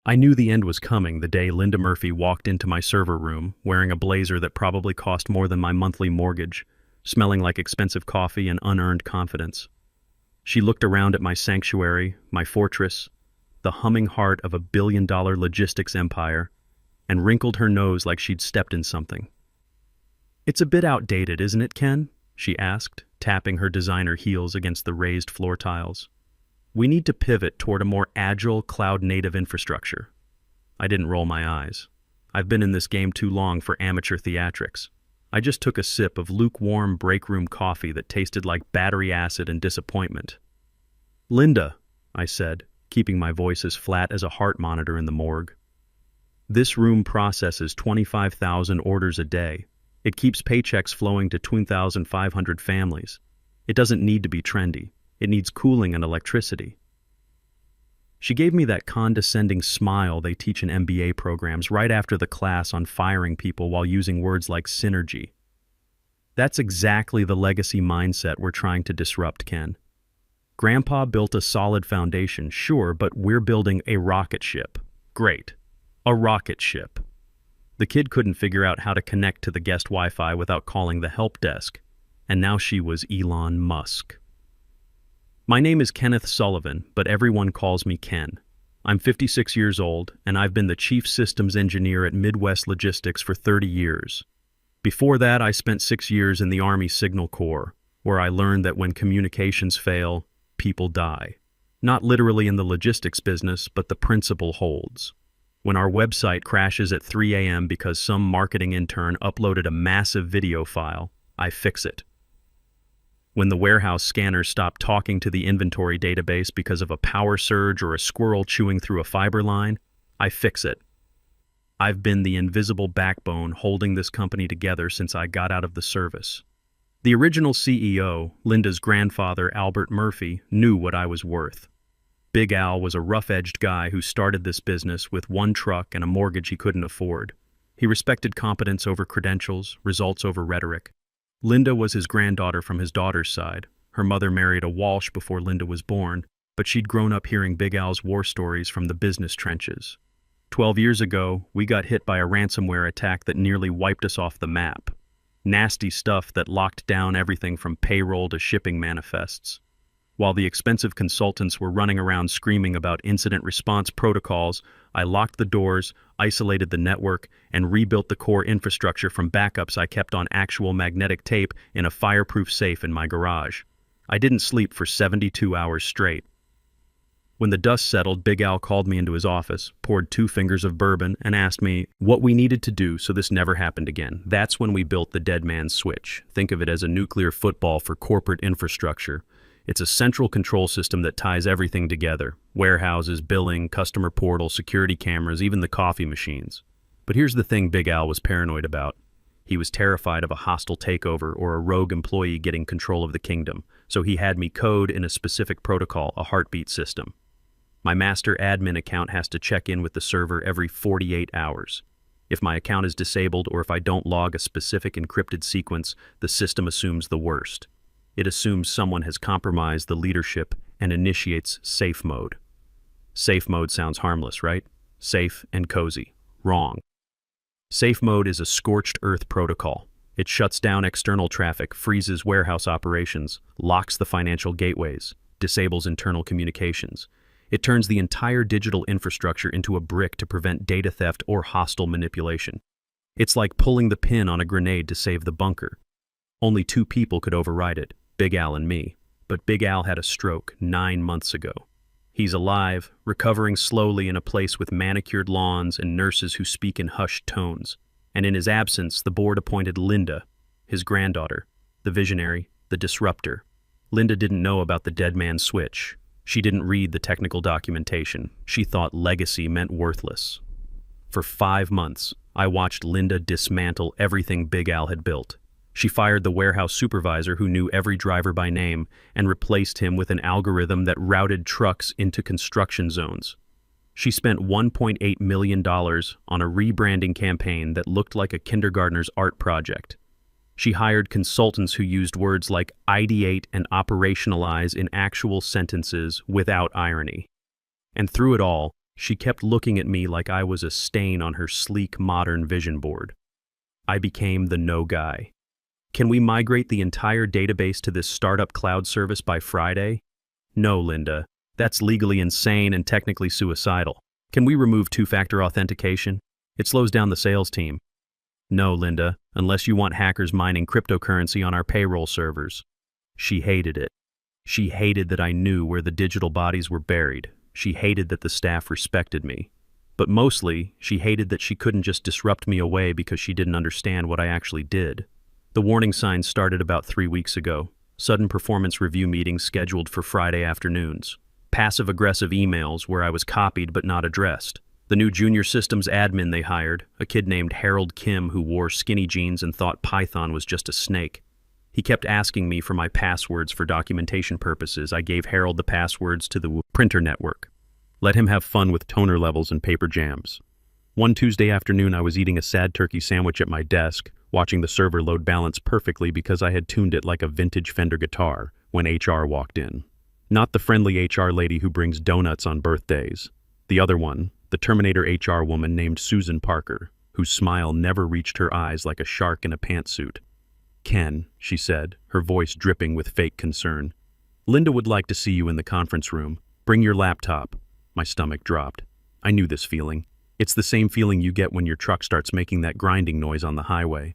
I knew the end was coming the day Linda Murphy walked into my server room wearing a blazer that probably cost more than my monthly mortgage, smelling like expensive coffee and unearned confidence. She looked around at my sanctuary, my fortress, the humming heart of a billion-dollar logistics empire, and wrinkled her nose like she'd stepped in something. "It's a bit outdated, isn't it, Ken?" she asked, tapping her designer heels against the raised floor tiles. "We need to pivot toward a more agile, cloud-native infrastructure." I didn't roll my eyes. I've been in this game too long for amateur theatrics. I just took a sip of lukewarm break-room coffee that tasted like battery acid and disappointment. "Linda," I said, keeping my voice as flat as a heart monitor in the morgue. "This room processes 25,000 orders a day. It keeps paychecks flowing to 2,500 families. It doesn't need to be trendy. It needs cooling and electricity." She gave me that condescending smile they teach in MBA programs right after the class on firing people while using words like synergy. That's exactly the legacy mindset we're trying to disrupt, Ken. Grandpa built a solid foundation, sure, but we're building a rocket ship. Great. A rocket ship. The kid couldn't figure out how to connect to the guest Wi-Fi without calling the help desk, and now she was Elon Musk. My name is Kenneth Sullivan, but everyone calls me Ken. I'm 56 years old, and I've been the chief systems engineer at Midwest Logistics for 30 years. Before that, I spent 6 years in the Army Signal Corps, where I learned that when communications fail, people die. Not literally in the logistics business, but the principle holds. When our website crashes at 3 a.m. because some marketing intern uploaded a massive video file, I fix it. When the warehouse scanners stop talking to the inventory database because of a power surge or a squirrel chewing through a fiber line, I fix it. I've been the invisible backbone holding this company together since I got out of the service. The original CEO, Linda's grandfather, Albert Murphy, knew what I was worth. Big Al was a rough-edged guy who started this business with one truck and a mortgage he couldn't afford. He respected competence over credentials, results over rhetoric. Linda was his granddaughter from his daughter's side. Her mother married a Walsh before Linda was born, but she'd grown up hearing Big Al's war stories from the business trenches. 12 years ago, we got hit by a ransomware attack that nearly wiped us off the map. Nasty stuff that locked down everything from payroll to shipping manifests. While the expensive consultants were running around screaming about incident response protocols, I locked the doors, isolated the network, and rebuilt the core infrastructure from backups I kept on actual magnetic tape in a fireproof safe in my garage. I didn't sleep for 72 hours straight. When the dust settled, Big Al called me into his office, poured 2 fingers of bourbon, and asked me what we needed to do so this never happened again. That's when we built the dead man's switch. Think of it as a nuclear football for corporate infrastructure. It's a central control system that ties everything together. Warehouses, billing, customer portal, security cameras, even the coffee machines. But here's the thing Big Al was paranoid about. He was terrified of a hostile takeover or a rogue employee getting control of the kingdom, so he had me code in a specific protocol, a heartbeat system. My master admin account has to check in with the server every 48 hours. If my account is disabled or if I don't log a specific encrypted sequence, the system assumes the worst. It assumes someone has compromised the leadership and initiates safe mode. Safe mode sounds harmless, right? Safe and cozy. Wrong. Safe mode is a scorched earth protocol. It shuts down external traffic, freezes warehouse operations, locks the financial gateways, disables internal communications. It turns the entire digital infrastructure into a brick to prevent data theft or hostile manipulation. It's like pulling the pin on a grenade to save the bunker. Only 2 people could override it, Big Al and me. But Big Al had a stroke 9 months ago. He's alive, recovering slowly in a place with manicured lawns and nurses who speak in hushed tones. And in his absence, the board appointed Linda, his granddaughter, the visionary, the disruptor. Linda didn't know about the dead man's switch. She didn't read the technical documentation. She thought legacy meant worthless. For 5 months, I watched Linda dismantle everything Big Al had built. She fired the warehouse supervisor who knew every driver by name and replaced him with an algorithm that routed trucks into construction zones. She spent $1.8 million on a rebranding campaign that looked like a kindergartner's art project. She hired consultants who used words like ideate and operationalize in actual sentences without irony. And through it all, She kept looking at me like I was a stain on her sleek, modern vision board. I became the no guy. Can we migrate the entire database to this startup cloud service by Friday? No, Linda. That's legally insane and technically suicidal. Can we remove two-factor authentication? It slows down the sales team. No, Linda, unless you want hackers mining cryptocurrency on our payroll servers. She hated it. She hated that I knew where the digital bodies were buried. She hated that the staff respected me. But mostly, she hated that she couldn't just disrupt me away because she didn't understand what I actually did. The warning signs started about 3 weeks ago. Sudden performance review meetings scheduled for Friday afternoons. Passive-aggressive emails where I was copied but not addressed. The new junior systems admin they hired, a kid named Harold Kim who wore skinny jeans and thought Python was just a snake. He kept asking me for my passwords for documentation purposes. I gave Harold the passwords to the printer network. Let him have fun with toner levels and paper jams. One Tuesday afternoon, I was eating a sad turkey sandwich at my desk, watching the server load balance perfectly because I had tuned it like a vintage Fender guitar, when HR walked in. Not the friendly HR lady who brings donuts on birthdays. The other one, the Terminator HR woman named Susan Parker, whose smile never reached her eyes like a shark in a pantsuit. "Ken," she said, her voice dripping with fake concern. "Linda would like to see you in the conference room. Bring your laptop." My stomach dropped. I knew this feeling. It's the same feeling you get when your truck starts making that grinding noise on the highway.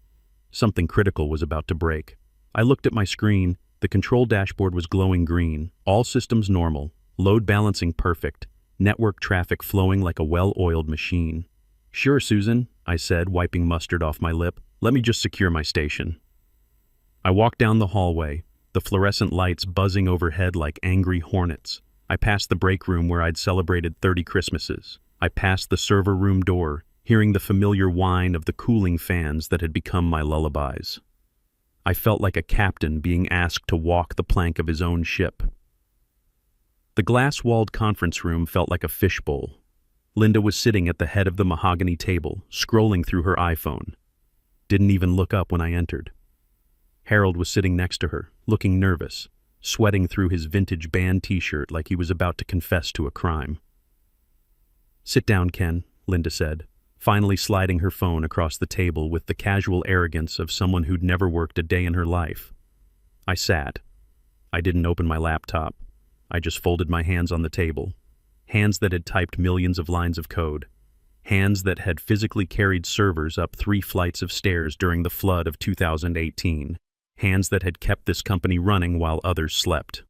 Something critical was about to break. I looked at my screen. The control dashboard was glowing green, all systems normal, load balancing perfect, network traffic flowing like a well-oiled machine. "Sure, Susan," I said, wiping mustard off my lip. "Let me just secure my station." I walked down the hallway, the fluorescent lights buzzing overhead like angry hornets. I passed the break room where I'd celebrated 30 Christmases. I passed the server room door, hearing the familiar whine of the cooling fans that had become my lullabies. I felt like a captain being asked to walk the plank of his own ship. The glass-walled conference room felt like a fishbowl. Linda was sitting at the head of the mahogany table, scrolling through her iPhone. Didn't even look up when I entered. Harold was sitting next to her, looking nervous, sweating through his vintage band t-shirt like he was about to confess to a crime. "Sit down, Ken," Linda said, finally sliding her phone across the table with the casual arrogance of someone who'd never worked a day in her life. I sat. I didn't open my laptop. I just folded my hands on the table. Hands that had typed millions of lines of code. Hands that had physically carried servers up 3 flights of stairs during the flood of 2018. Hands that had kept this company running while others slept.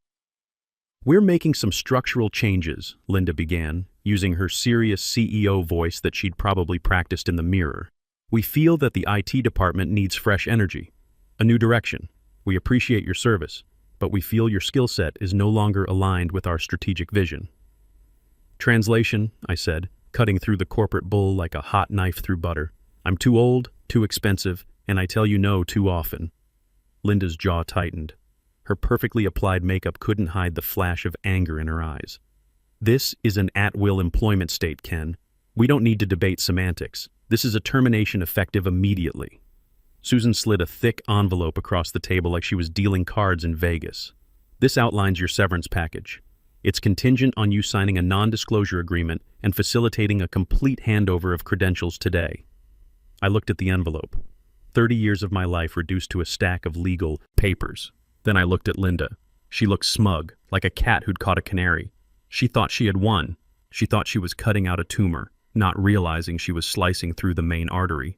"We're making some structural changes," Linda began, using her serious CEO voice that she'd probably practiced in the mirror. "We feel that the IT department needs fresh energy, a new direction. We appreciate your service, but we feel your skill set is no longer aligned with our strategic vision." "Translation," I said, cutting through the corporate bull like a hot knife through butter. "I'm too old, too expensive, and I tell you no too often." Linda's jaw tightened. Her perfectly applied makeup couldn't hide the flash of anger in her eyes. "This is an at-will employment state, Ken. We don't need to debate semantics. This is a termination effective immediately." Susan slid a thick envelope across the table like she was dealing cards in Vegas. "This outlines your severance package. It's contingent on you signing a non-disclosure agreement and facilitating a complete handover of credentials today." I looked at the envelope. 30 years of my life reduced to a stack of legal papers. Then I looked at Linda. She looked smug, like a cat who'd caught a canary. She thought she had won. She thought she was cutting out a tumor, not realizing she was slicing through the main artery.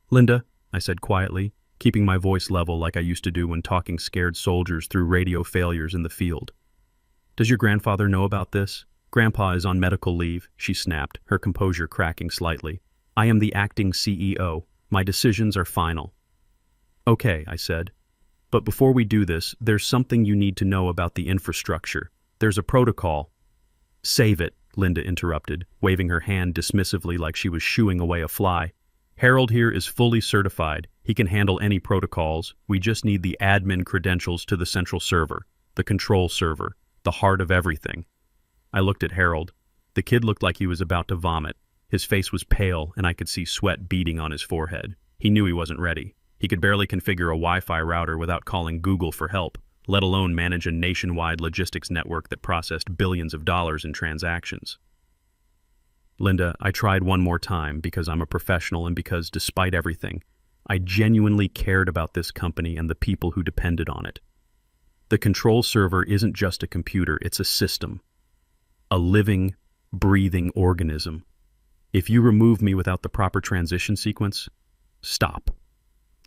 "Linda," I said quietly, keeping my voice level like I used to do when talking scared soldiers through radio failures in the field. "Does your grandfather know about this? Grandpa is on medical leave," she snapped, her composure cracking slightly. "I am the acting CEO. My decisions are final." "Okay," I said. "But before we do this, there's something you need to know about the infrastructure. There's a protocol." "Save it," Linda interrupted, waving her hand dismissively like she was shooing away a fly. "Harold here is fully certified. He can handle any protocols. We just need the admin credentials to the central server, the control server, the heart of everything." I looked at Harold. The kid looked like he was about to vomit. His face was pale, and I could see sweat beading on his forehead. He knew he wasn't ready. He could barely configure a Wi-Fi router without calling Google for help, let alone manage a nationwide logistics network that processed billions of dollars in transactions. Linda, I tried one more time because I'm a professional and because, despite everything, I genuinely cared about this company and the people who depended on it. The control server isn't just a computer, it's a system. A living, breathing organism. If you remove me without the proper transition sequence, stop.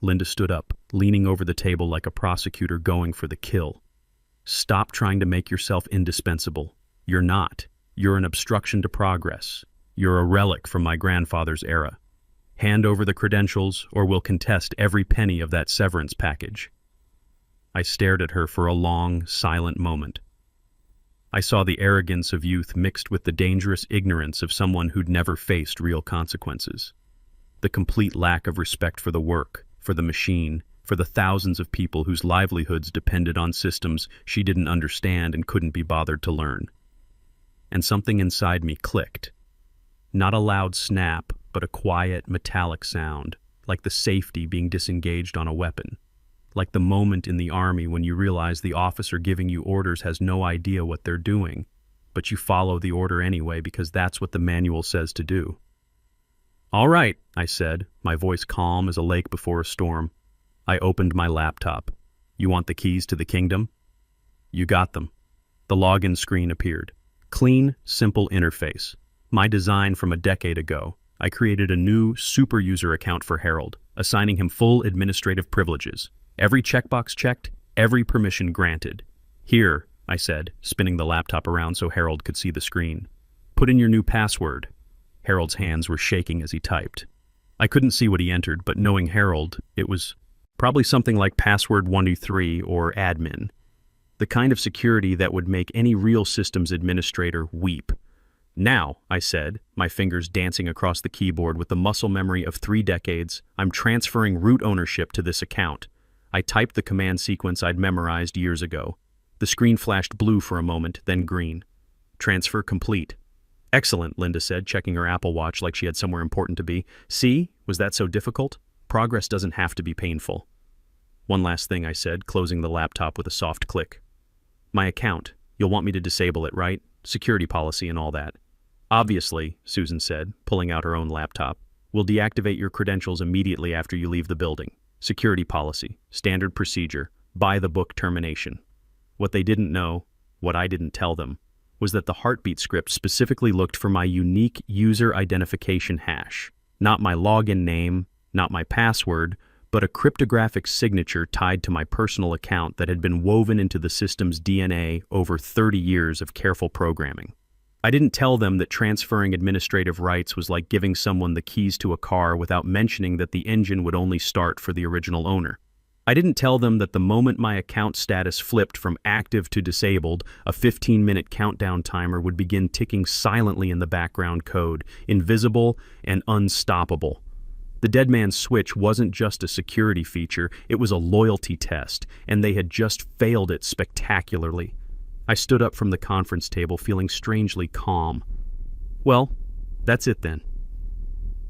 Linda stood up, leaning over the table like a prosecutor going for the kill. Stop trying to make yourself indispensable. You're not. You're an obstruction to progress. You're a relic from my grandfather's era. Hand over the credentials, or we'll contest every penny of that severance package. I stared at her for a long, silent moment. I saw the arrogance of youth mixed with the dangerous ignorance of someone who'd never faced real consequences. The complete lack of respect for the work, for the machine, for the thousands of people whose livelihoods depended on systems she didn't understand and couldn't be bothered to learn. And something inside me clicked. Not a loud snap, but a quiet, metallic sound, like the safety being disengaged on a weapon. Like the moment in the army when you realize the officer giving you orders has no idea what they're doing, but you follow the order anyway because that's what the manual says to do. "All right," I said, my voice calm as a lake before a storm. I opened my laptop. "You want the keys to the kingdom?" "You got them." The login screen appeared. Clean, simple interface. My design from a decade ago. I created a new super user account for Harold, assigning him full administrative privileges. Every checkbox checked, every permission granted. "Here," I said, spinning the laptop around so Harold could see the screen. "Put in your new password." Harold's hands were shaking as he typed. I couldn't see what he entered, but knowing Harold, it was probably something like password 123 or admin. The kind of security that would make any real systems administrator weep. "Now," I said, my fingers dancing across the keyboard with the muscle memory of 3 decades, "I'm transferring root ownership to this account." I typed the command sequence I'd memorized years ago. The screen flashed blue for a moment, then green. "Transfer complete." "Excellent," Linda said, checking her Apple Watch like she had somewhere important to be. "See? Was that so difficult? Progress doesn't have to be painful." "One last thing," I said, closing the laptop with a soft click. "My account. You'll want me to disable it, right? Security policy and all that." "Obviously," Susan said, pulling out her own laptop. "We'll deactivate your credentials immediately after you leave the building. Security policy, standard procedure, by-the-book termination." What they didn't know, what I didn't tell them, was that the heartbeat script specifically looked for my unique user identification hash. Not my login name, not my password, but a cryptographic signature tied to my personal account that had been woven into the system's DNA over 30 years of careful programming. I didn't tell them that transferring administrative rights was like giving someone the keys to a car without mentioning that the engine would only start for the original owner. I didn't tell them that the moment my account status flipped from active to disabled, a 15-minute countdown timer would begin ticking silently in the background code, invisible and unstoppable. The dead man's switch wasn't just a security feature, it was a loyalty test, and they had just failed it spectacularly. I stood up from the conference table feeling strangely calm. "Well, that's it then."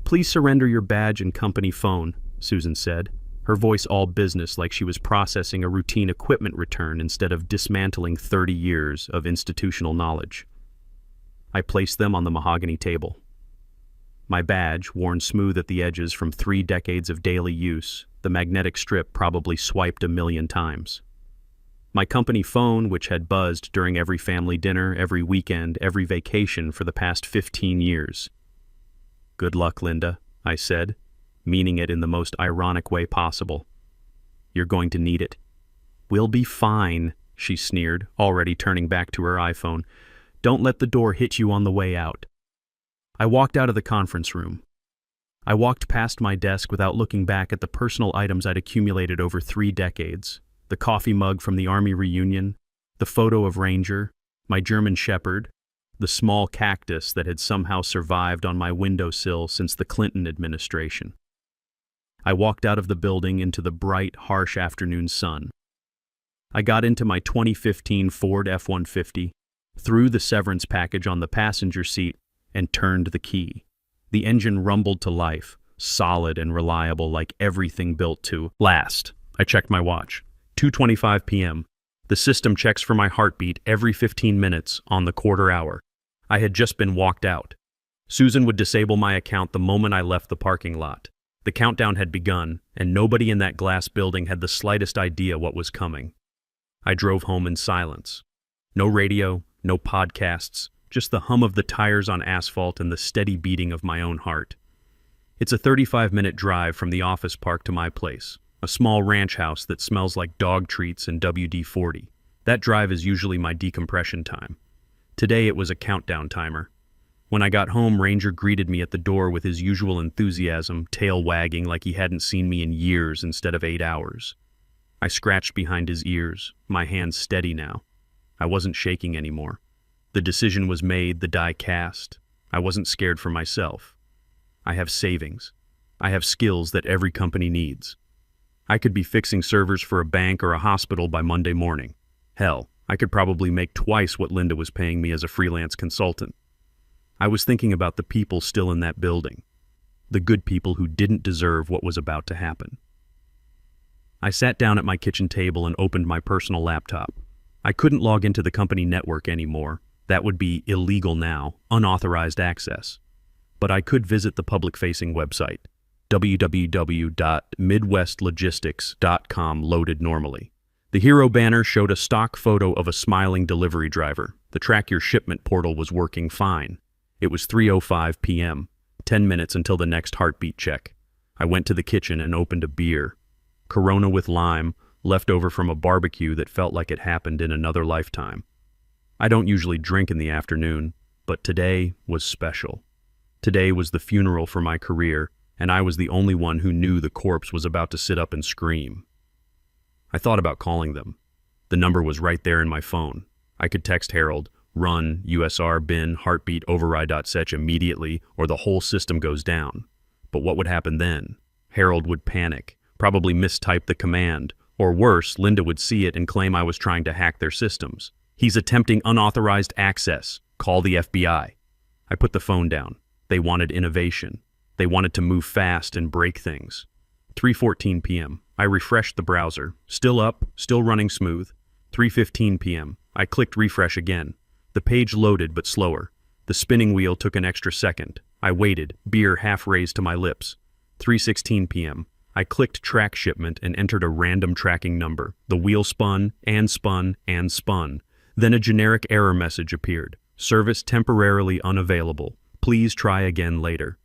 "Please surrender your badge and company phone," Susan said, her voice all business like she was processing a routine equipment return instead of dismantling 30 years of institutional knowledge. I placed them on the mahogany table. My badge, worn smooth at the edges from 3 decades of daily use, the magnetic strip probably swiped 1,000,000 times. My company phone, which had buzzed during every family dinner, every weekend, every vacation for the past 15 years. "Good luck, Linda," I said, meaning it in the most ironic way possible. "You're going to need it." "We'll be fine," she sneered, already turning back to her iPhone. "Don't let the door hit you on the way out." I walked out of the conference room. I walked past my desk without looking back at the personal items I'd accumulated over 3 decades. The coffee mug from the Army reunion, the photo of Ranger, my German Shepherd, the small cactus that had somehow survived on my windowsill since the Clinton administration. I walked out of the building into the bright, harsh afternoon sun. I got into my 2015 Ford F-150, threw the severance package on the passenger seat, and turned the key. The engine rumbled to life, solid and reliable like everything built to last. I checked my watch. 2:25 p.m. The system checks for my heartbeat every 15 minutes on the quarter hour. I had just been walked out. Susan would disable my account the moment I left the parking lot. The countdown had begun, and nobody in that glass building had the slightest idea what was coming. I drove home in silence. No radio, no podcasts, just the hum of the tires on asphalt and the steady beating of my own heart. It's a 35-minute drive from the office park to my place, a small ranch house that smells like dog treats and WD-40. That drive is usually my decompression time. Today it was a countdown timer. When I got home, Ranger greeted me at the door with his usual enthusiasm, tail wagging like he hadn't seen me in years instead of 8 hours. I scratched behind his ears, my hands steady now. I wasn't shaking anymore. The decision was made, the die cast. I wasn't scared for myself. I have savings. I have skills that every company needs. I could be fixing servers for a bank or a hospital by Monday morning. Hell, I could probably make twice what Linda was paying me as a freelance consultant. I was thinking about the people still in that building, the good people who didn't deserve what was about to happen. I sat down at my kitchen table and opened my personal laptop. I couldn't log into the company network anymore. That would be illegal now, unauthorized access. But I could visit the public-facing website. www.midwestlogistics.com loaded normally. The hero banner showed a stock photo of a smiling delivery driver. The Track Your Shipment portal was working fine. It was 3:05 p.m., 10 minutes until the next heartbeat check. I went to the kitchen and opened a beer. Corona with lime, left over from a barbecue that felt like it happened in another lifetime. I don't usually drink in the afternoon, but today was special. Today was the funeral for my career, and I was the only one who knew the corpse was about to sit up and scream. I thought about calling them. The number was right there in my phone. I could text Harold, run, USR, bin, heartbeat, override.sech immediately, or the whole system goes down. But what would happen then? Harold would panic, probably mistype the command, or worse, Linda would see it and claim I was trying to hack their systems. He's attempting unauthorized access. Call the FBI. I put the phone down. They wanted innovation. They wanted to move fast and break things. 3:14 p.m. I refreshed the browser. Still up, still running smooth. 3:15 p.m. I clicked refresh again. The page loaded but slower. The spinning wheel took an extra second. I waited, beer half raised to my lips. 3:16 p.m. I clicked track shipment and entered a random tracking number. The wheel spun, and spun, and spun. Then a generic error message appeared. Service temporarily unavailable. Please try again later.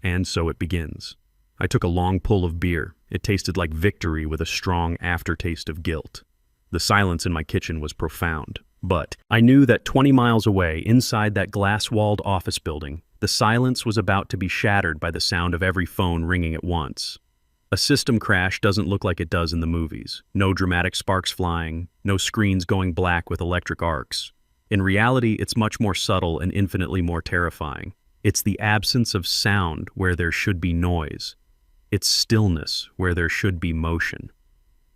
And so it begins. I took a long pull of beer. It tasted like victory with a strong aftertaste of guilt. The silence in my kitchen was profound. But I knew that 20 miles away, inside that glass-walled office building, the silence was about to be shattered by the sound of every phone ringing at once. A system crash doesn't look like it does in the movies. No dramatic sparks flying, no screens going black with electric arcs. In reality, it's much more subtle and infinitely more terrifying. It's the absence of sound where there should be noise. It's stillness where there should be motion.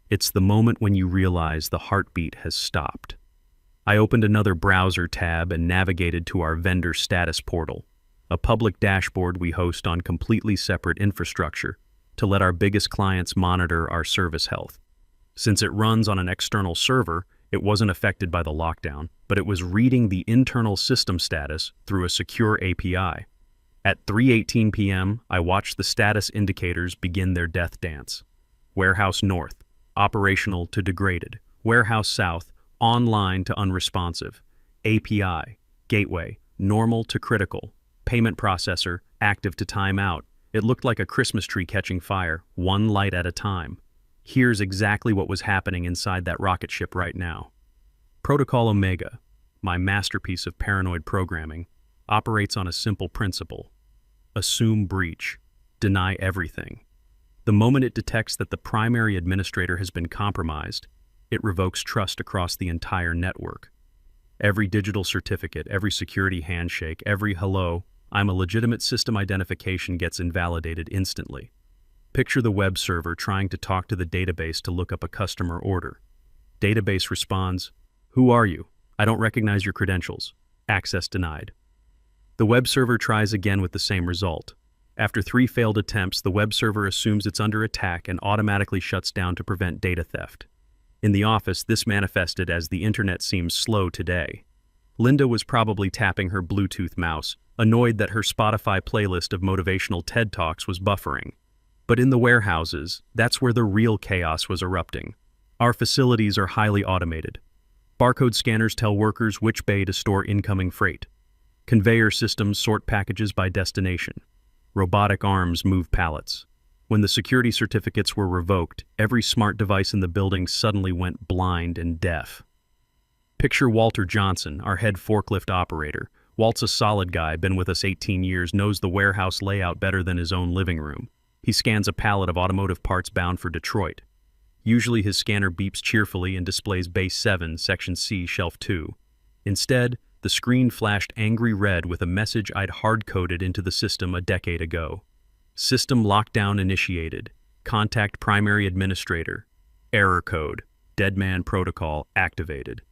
It's the moment when you realize the heartbeat has stopped. I opened another browser tab and navigated to our vendor status portal, a public dashboard we host on completely separate infrastructure to let our biggest clients monitor our service health. Since it runs on an external server, it wasn't affected by the lockdown, but it was reading the internal system status through a secure API. At 3:18 p.m., I watched the status indicators begin their death dance. Warehouse North, operational to degraded. Warehouse South, online to unresponsive. API, gateway, normal to critical. Payment processor, active to timeout. It looked like a Christmas tree catching fire, one light at a time. Here's exactly what was happening inside that rocket ship right now. Protocol Omega, my masterpiece of paranoid programming, operates on a simple principle. Assume breach. Deny everything. The moment it detects that the primary administrator has been compromised, it revokes trust across the entire network. Every digital certificate, every security handshake, every hello, I'm a legitimate system identification gets invalidated instantly. Picture the web server trying to talk to the database to look up a customer order. Database responds, "Who are you? I don't recognize your credentials. Access denied." The web server tries again with the same result. After 3 failed attempts, the web server assumes it's under attack and automatically shuts down to prevent data theft. In the office, this manifested as the internet seems slow today. Linda was probably tapping her Bluetooth mouse, annoyed that her Spotify playlist of motivational TED Talks was buffering. But in the warehouses, that's where the real chaos was erupting. Our facilities are highly automated. Barcode scanners tell workers which bay to store incoming freight. Conveyor systems sort packages by destination. Robotic arms move pallets. When the security certificates were revoked, every smart device in the building suddenly went blind and deaf. Picture Walter Johnson, our head forklift operator. Walt's a solid guy, been with us 18 years, knows the warehouse layout better than his own living room. He scans a pallet of automotive parts bound for Detroit. Usually his scanner beeps cheerfully and displays Base 7, Section C, Shelf 2. Instead, the screen flashed angry red with a message I'd hard-coded into the system a decade ago. System lockdown initiated. Contact primary administrator. Error code. Deadman protocol activated.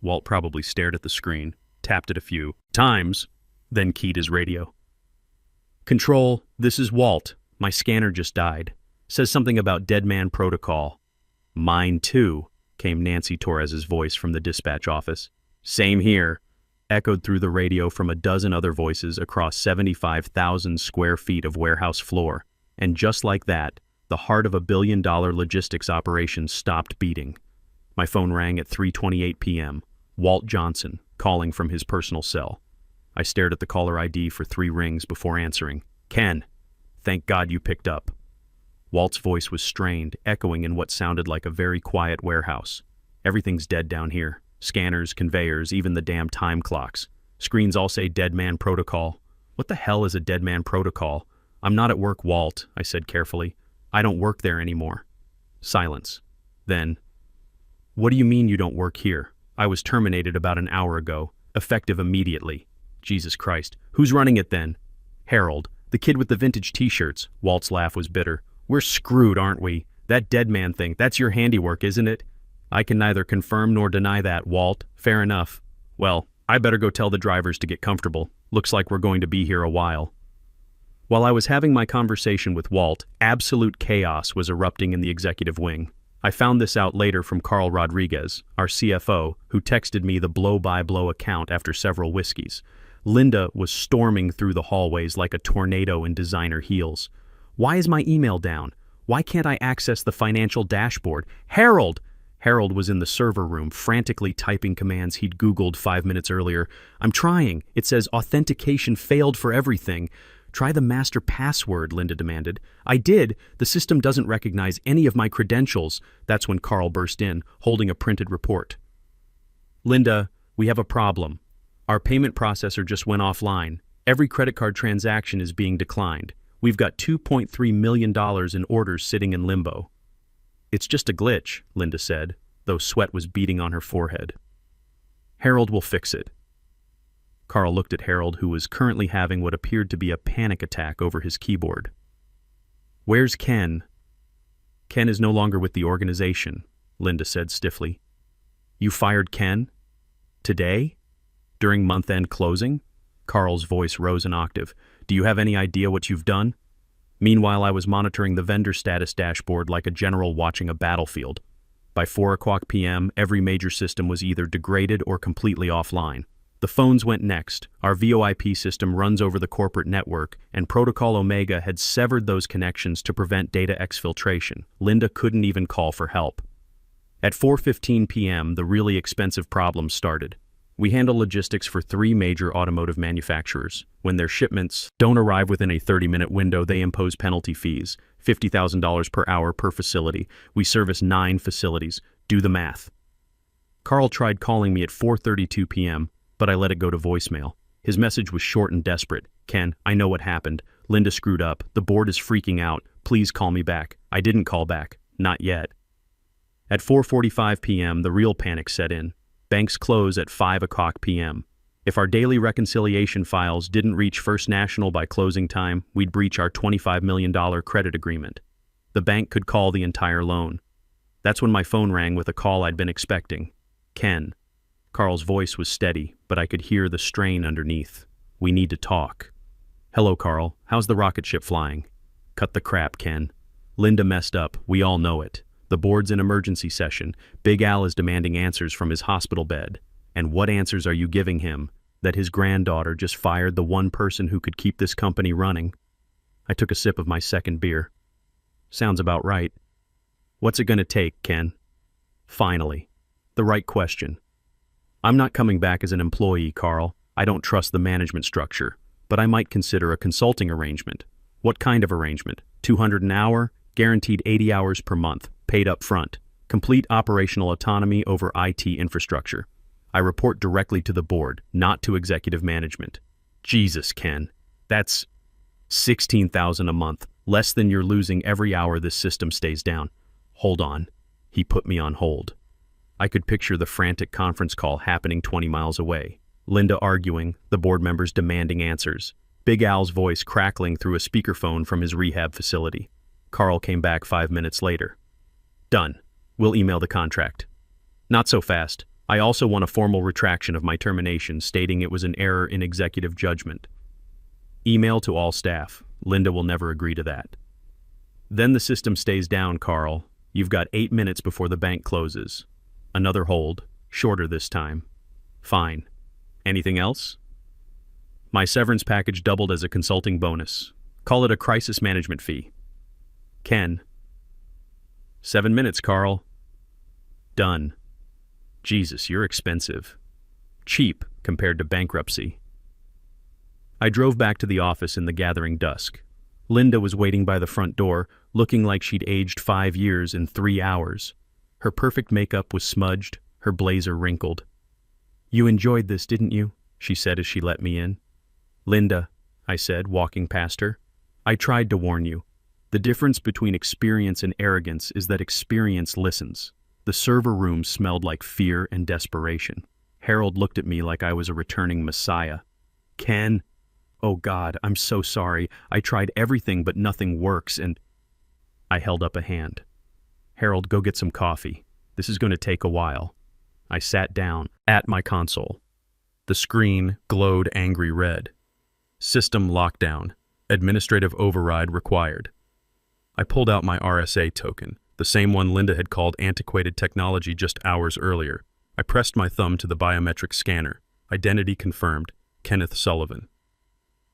Walt probably stared at the screen, tapped it a few times, then keyed his radio. Control, this is Walt. My scanner just died. Says something about Deadman protocol. Mine too, came Nancy Torres's voice from the dispatch office. Same here, echoed through the radio from a dozen other voices across 75,000 square feet of warehouse floor. And just like that, the heart of a billion-dollar logistics operation stopped beating. My phone rang at 3:28 p.m. Walt Johnson, calling from his personal cell. I stared at the caller ID for 3 rings before answering. Ken, thank God you picked up. Walt's voice was strained, echoing in what sounded like a very quiet warehouse. Everything's dead down here. Scanners, conveyors, even the damn time clocks. Screens all say Deadman protocol. What the hell is a Deadman protocol? I'm not at work, Walt, I said carefully. I don't work there anymore. Silence. Then, what do you mean you don't work here? I was terminated about an hour ago, effective immediately. Jesus Christ. Who's running it then? Harold, the kid with the vintage t-shirts. Walt's laugh was bitter. We're screwed, aren't we? That Deadman thing, that's your handiwork, isn't it? I can neither confirm nor deny that, Walt. Fair enough. Well, I better go tell the drivers to get comfortable. Looks like we're going to be here a while. While I was having my conversation with Walt, absolute chaos was erupting in the executive wing. I found this out later from Carl Rodriguez, our CFO, who texted me the blow-by-blow account after several whiskeys. Linda was storming through the hallways like a tornado in designer heels. Why is my email down? Why can't I access the financial dashboard? Harold! Harold was in the server room, frantically typing commands he'd Googled 5 minutes earlier. I'm trying. It says authentication failed for everything. Try the master password, Linda demanded. I did. The system doesn't recognize any of my credentials. That's when Carl burst in, holding a printed report. Linda, we have a problem. Our payment processor just went offline. Every credit card transaction is being declined. We've got $2.3 million in orders sitting in limbo. It's just a glitch, Linda said, though sweat was beading on her forehead. Harold will fix it. Carl looked at Harold, who was currently having what appeared to be a panic attack over his keyboard. Where's Ken? Ken is no longer with the organization, Linda said stiffly. You fired Ken? Today? During month-end closing? Carl's voice rose an octave. Do you have any idea what you've done? Meanwhile, I was monitoring the vendor status dashboard like a general watching a battlefield. By 4:00 p.m., every major system was either degraded or completely offline. The phones went next. Our VoIP system runs over the corporate network, and Protocol Omega had severed those connections to prevent data exfiltration. Linda couldn't even call for help. At 4:15 p.m., the really expensive problems started. We handle logistics for 3 major automotive manufacturers. When their shipments don't arrive within a 30-minute window, they impose penalty fees, $50,000 per hour per facility. We service 9 facilities. Do the math. Carl tried calling me at 4:32 p.m., but I let it go to voicemail. His message was short and desperate. Ken, I know what happened. Linda screwed up. The board is freaking out. Please call me back. I didn't call back. Not yet. At 4:45 p.m., the real panic set in. Banks close at 5:00 p.m. If our daily reconciliation files didn't reach First National by closing time, we'd breach our $25 million credit agreement. The bank could call the entire loan. That's when my phone rang with a call I'd been expecting. Ken. Carl's voice was steady, but I could hear the strain underneath. We need to talk. Hello, Carl. How's the rocket ship flying? Cut the crap, Ken. Linda messed up. We all know it. The board's in emergency session. Big Al is demanding answers from his hospital bed. And what answers are you giving him? that his granddaughter just fired the one person who could keep this company running. I took a sip of my second beer. Sounds about right. What's it going to take, Ken? Finally. The right question. I'm not coming back as an employee, Carl. I don't trust the management structure, but I might consider a consulting arrangement. What kind of arrangement? $200 an hour, guaranteed 80 hours per month, paid up front, complete operational autonomy over IT infrastructure. I report directly to the board, not to executive management. Jesus, Ken. That's $16,000 a month, less than you're losing every hour this system stays down. Hold on. He put me on hold. I could picture the frantic conference call happening 20 miles away. Linda arguing, the board members demanding answers. Big Al's voice crackling through a speakerphone from his rehab facility. Carl came back 5 minutes later. Done. We'll email the contract. Not so fast. I also want a formal retraction of my termination stating it was an error in executive judgment. Email to all staff. Linda will never agree to that. Then the system stays down, Carl. You've got 8 minutes before the bank closes. Another hold, shorter this time. Fine. Anything else? My severance package doubled as a consulting bonus. Call it a crisis management fee. Ken. 7 minutes, Carl. Done. Jesus, you're expensive. Cheap compared to bankruptcy. I drove back to the office in the gathering dusk. Linda was waiting by the front door, looking like she'd aged 5 years in 3 hours. Her perfect makeup was smudged, her blazer wrinkled. You enjoyed this, didn't you? She said as she let me in. Linda, I said, walking past her, I tried to warn you. The difference between experience and arrogance is that experience listens. The server room smelled like fear and desperation. Harold looked at me like I was a returning messiah. Ken, oh God, I'm so sorry. I tried everything but nothing works and... I held up a hand. Harold, go get some coffee. This is going to take a while. I sat down at my console. The screen glowed angry red. System lockdown. Administrative override required. I pulled out my RSA token, the same one Linda had called antiquated technology just hours earlier. I pressed my thumb to the biometric scanner. Identity confirmed. Kenneth Sullivan.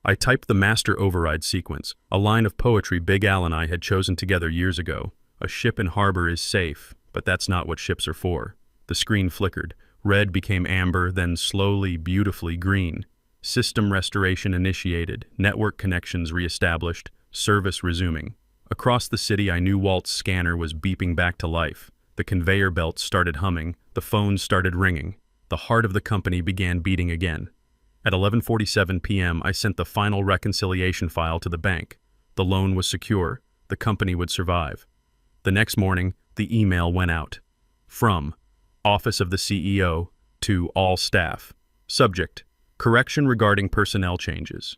I typed the master override sequence, a line of poetry Big Al and I had chosen together years ago. A ship in harbor is safe, but that's not what ships are for. The screen flickered. Red became amber, then slowly, beautifully green. System restoration initiated, network connections reestablished, service resuming. Across the city, I knew Walt's scanner was beeping back to life. The conveyor belt started humming, the phones started ringing. The heart of the company began beating again. At 11:47 p.m., I sent the final reconciliation file to the bank. The loan was secure. The company would survive. The next morning, the email went out. From Office of the CEO to all staff. Subject: correction regarding personnel changes.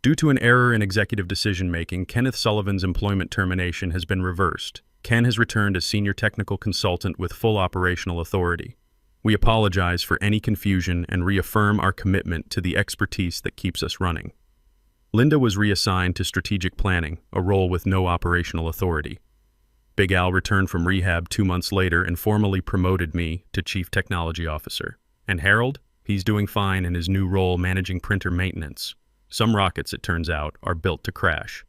Due to an error in executive decision-making, Kenneth Sullivan's employment termination has been reversed. Ken has returned as senior technical consultant with full operational authority. We apologize for any confusion and reaffirm our commitment to the expertise that keeps us running. Linda was reassigned to strategic planning, a role with no operational authority. Big Al returned from rehab 2 months later and formally promoted me to Chief Technology Officer. And Harold? He's doing fine in his new role managing printer maintenance. Some rockets, it turns out, are built to crash.